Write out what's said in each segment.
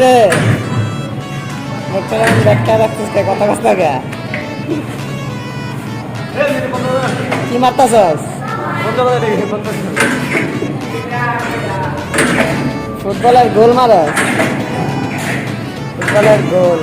রে মুখটা ব্যাখ্যা রাখছিস কথা কথা গে কি মারতাছস ফুটবলের গোল মারস ফুটবলের গোল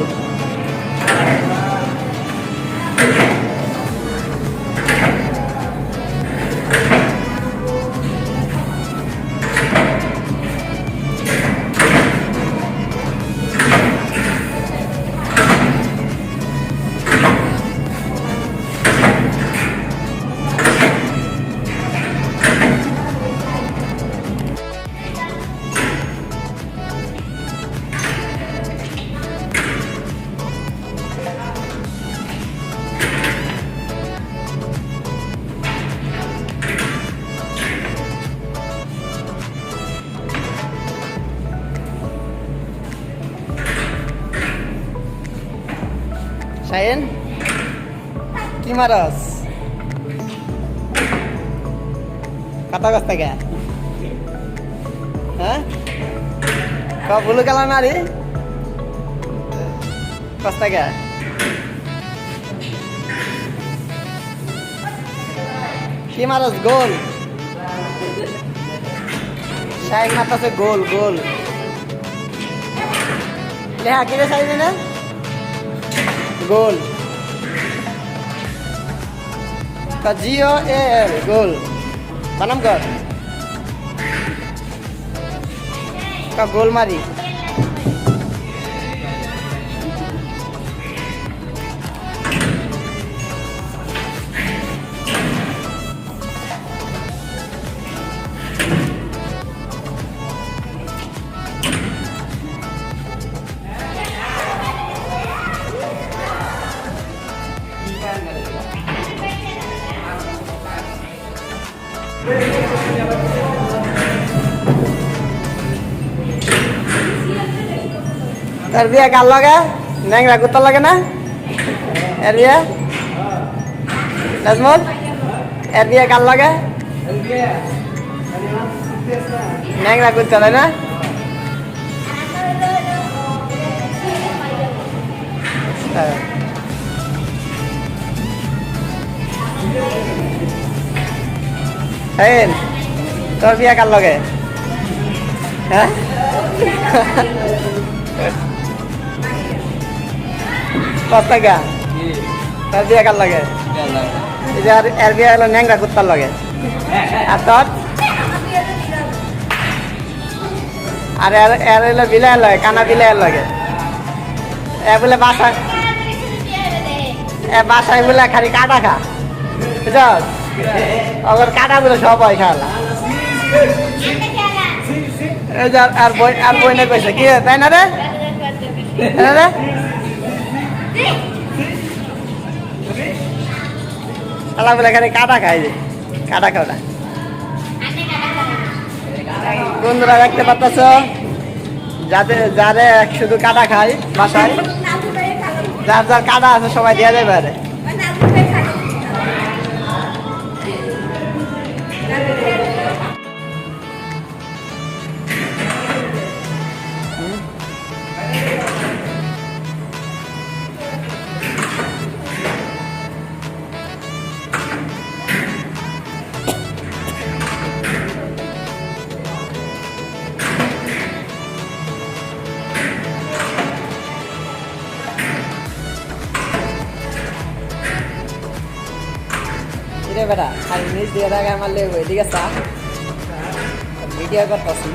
Sain, kimaras? Kata kasta kya? Hah? Kau bulu kalah nari? Kasta kya? Kimaras gol. Sain mata se gol. Lihat kira Sain ini? गोल का GOAL गोल बनम कर का गोल मारी তার বিয়া কার লাগে ন্যাংরা কুত্তার লাগে না এর বিয়া নাজমুল এর বিয়া কার লাগে ন্যাংরা কুত্তা তাই না এই তোর বিয়া কার লাগে হ্যাঁ কত টাকা তার বিয়া কার লাগে এর বিয়া হলো ন্যাংরা কুত্তার লাগে আর তোর আর এর হলো বিলাইয়ের লাগে কানা বিলাইয়ের লাগে এ বলে বাসায় বলে খালি কাটা খা বুঝছ ওর কাটা বলে সব হয় খালা আর বই না কইছে কি তাই না রে রে শালা বলে খালি কাটা খাই যে কাটা খাওয়া বন্ধুরা দেখতে পাচ্ছ যারে শুধু কাটা খাই বাসায় যার যার কাটা আছে সবাই দেওয়া যাবে আরে রে বেটা খালি নিজ দিয়ে রাখে আমার লেবু এদিকে চা ভিডিও করতেছি